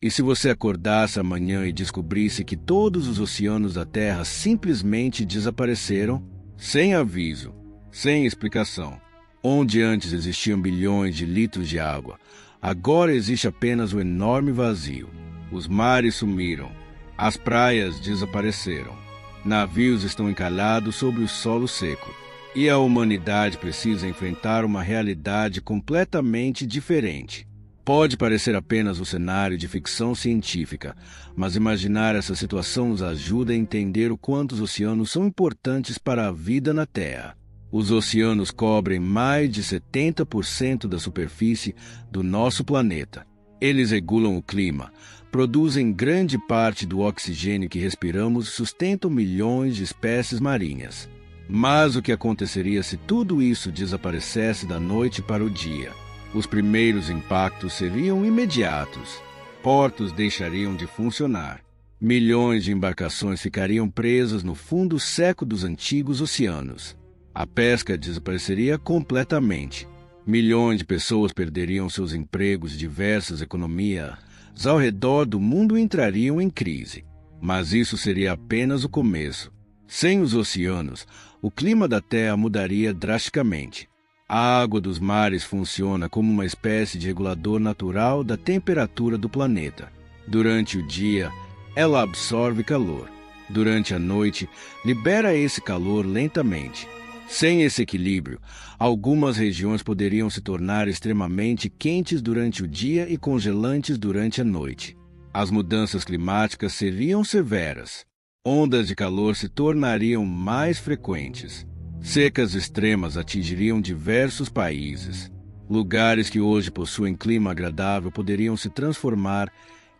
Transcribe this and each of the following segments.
E se você acordasse amanhã e descobrisse que todos os oceanos da Terra simplesmente desapareceram, sem aviso, sem explicação? Onde antes existiam bilhões de litros de água, agora existe apenas um enorme vazio. Os mares sumiram, as praias desapareceram, navios estão encalhados sobre o solo seco, e a humanidade precisa enfrentar uma realidade completamente diferente. Pode parecer apenas um cenário de ficção científica, mas imaginar essa situação nos ajuda a entender o quanto os oceanos são importantes para a vida na Terra. Os oceanos cobrem mais de 70% da superfície do nosso planeta. Eles regulam o clima, produzem grande parte do oxigênio que respiramos e sustentam milhões de espécies marinhas. Mas o que aconteceria se tudo isso desaparecesse da noite para o dia? Os primeiros impactos seriam imediatos. Portos deixariam de funcionar. Milhões de embarcações ficariam presas no fundo seco dos antigos oceanos. A pesca desapareceria completamente. Milhões de pessoas perderiam seus empregos e diversas economias ao redor do mundo entrariam em crise. Mas isso seria apenas o começo. Sem os oceanos, o clima da Terra mudaria drasticamente. A água dos mares funciona como uma espécie de regulador natural da temperatura do planeta. Durante o dia, ela absorve calor. Durante a noite, libera esse calor lentamente. Sem esse equilíbrio, algumas regiões poderiam se tornar extremamente quentes durante o dia e congelantes durante a noite. As mudanças climáticas seriam severas. Ondas de calor se tornariam mais frequentes. Secas extremas atingiriam diversos países. Lugares que hoje possuem clima agradável poderiam se transformar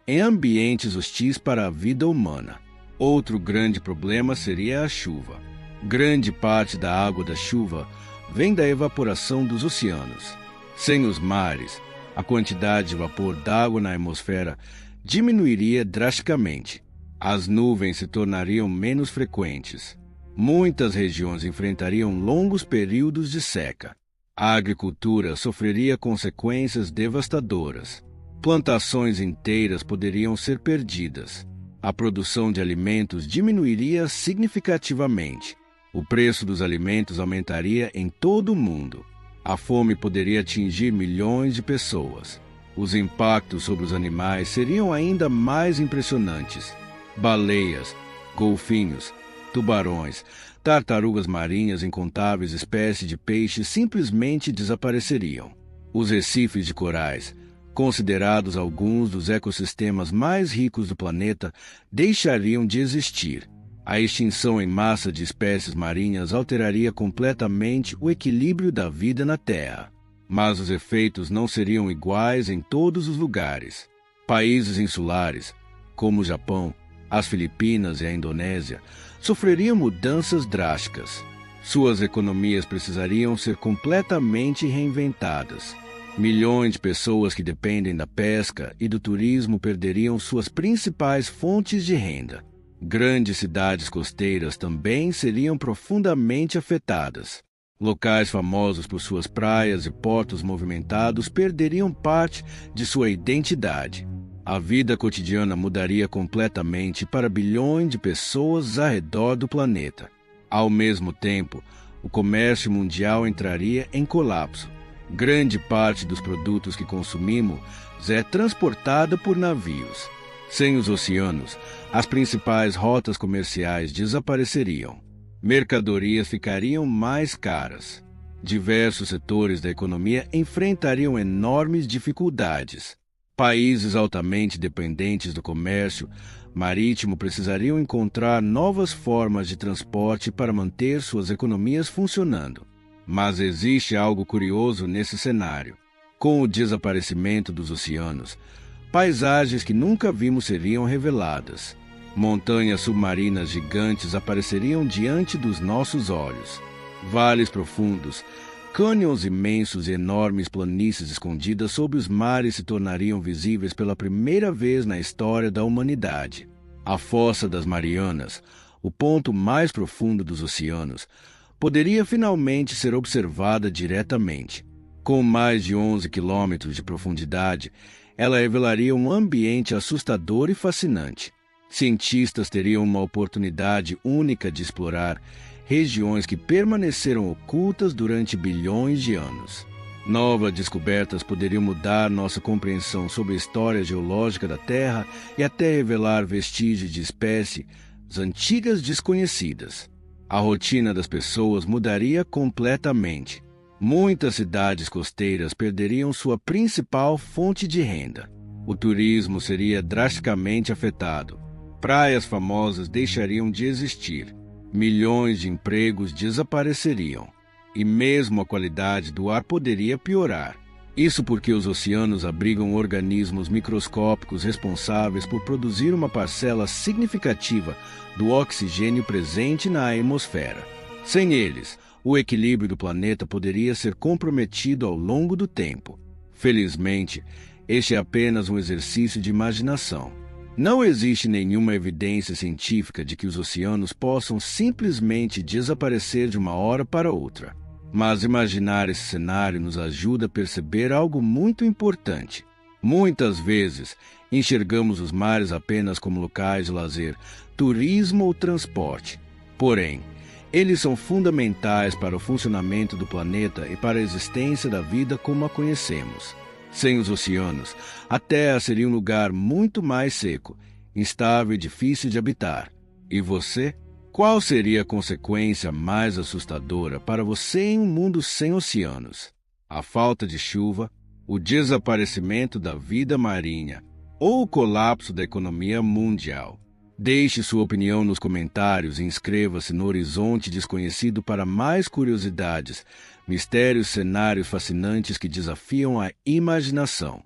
em ambientes hostis para a vida humana. Outro grande problema seria a chuva. Grande parte da água da chuva vem da evaporação dos oceanos. Sem os mares, a quantidade de vapor d'água na atmosfera diminuiria drasticamente. As nuvens se tornariam menos frequentes. Muitas regiões enfrentariam longos períodos de seca. A agricultura sofreria consequências devastadoras. Plantações inteiras poderiam ser perdidas. A produção de alimentos diminuiria significativamente. O preço dos alimentos aumentaria em todo o mundo. A fome poderia atingir milhões de pessoas. Os impactos sobre os animais seriam ainda mais impressionantes. Baleias, golfinhos, tubarões, tartarugas marinhas e incontáveis espécies de peixes simplesmente desapareceriam. Os recifes de corais, considerados alguns dos ecossistemas mais ricos do planeta, deixariam de existir. A extinção em massa de espécies marinhas alteraria completamente o equilíbrio da vida na Terra. Mas os efeitos não seriam iguais em todos os lugares. Países insulares, como o Japão, as Filipinas e a Indonésia, sofreriam mudanças drásticas. Suas economias precisariam ser completamente reinventadas. Milhões de pessoas que dependem da pesca e do turismo perderiam suas principais fontes de renda. Grandes cidades costeiras também seriam profundamente afetadas. Locais famosos por suas praias e portos movimentados perderiam parte de sua identidade. A vida cotidiana mudaria completamente para bilhões de pessoas ao redor do planeta. Ao mesmo tempo, o comércio mundial entraria em colapso. Grande parte dos produtos que consumimos é transportada por navios. Sem os oceanos, as principais rotas comerciais desapareceriam. Mercadorias ficariam mais caras. Diversos setores da economia enfrentariam enormes dificuldades. Países altamente dependentes do comércio marítimo precisariam encontrar novas formas de transporte para manter suas economias funcionando. Mas existe algo curioso nesse cenário. Com o desaparecimento dos oceanos, paisagens que nunca vimos seriam reveladas. Montanhas submarinas gigantes apareceriam diante dos nossos olhos. Vales profundos, cânions imensos e enormes planícies escondidas sob os mares se tornariam visíveis pela primeira vez na história da humanidade. A Fossa das Marianas, o ponto mais profundo dos oceanos, poderia finalmente ser observada diretamente. Com mais de 11 quilômetros de profundidade, Ela revelaria um ambiente assustador e fascinante. Cientistas teriam uma oportunidade única de explorar regiões que permaneceram ocultas durante bilhões de anos. Novas descobertas poderiam mudar nossa compreensão sobre a história geológica da Terra e até revelar vestígios de espécies antigas desconhecidas. A rotina das pessoas mudaria completamente. Muitas cidades costeiras perderiam sua principal fonte de renda. O turismo seria drasticamente afetado. Praias famosas deixariam de existir. Milhões de empregos desapareceriam. E mesmo a qualidade do ar poderia piorar. Isso porque os oceanos abrigam organismos microscópicos responsáveis por produzir uma parcela significativa do oxigênio presente na atmosfera. Sem eles, o equilíbrio do planeta poderia ser comprometido ao longo do tempo. Felizmente, este é apenas um exercício de imaginação. Não existe nenhuma evidência científica de que os oceanos possam simplesmente desaparecer de uma hora para outra. Mas imaginar esse cenário nos ajuda a perceber algo muito importante. Muitas vezes, enxergamos os mares apenas como locais de lazer, turismo ou transporte. Porém, eles são fundamentais para o funcionamento do planeta e para a existência da vida como a conhecemos. Sem os oceanos, a Terra seria um lugar muito mais seco, instável e difícil de habitar. E você? Qual seria a consequência mais assustadora para você em um mundo sem oceanos? A falta de chuva, o desaparecimento da vida marinha ou o colapso da economia mundial? Deixe sua opinião nos comentários e inscreva-se no Horizonte Desconhecido para mais curiosidades, mistérios e cenários fascinantes que desafiam a imaginação.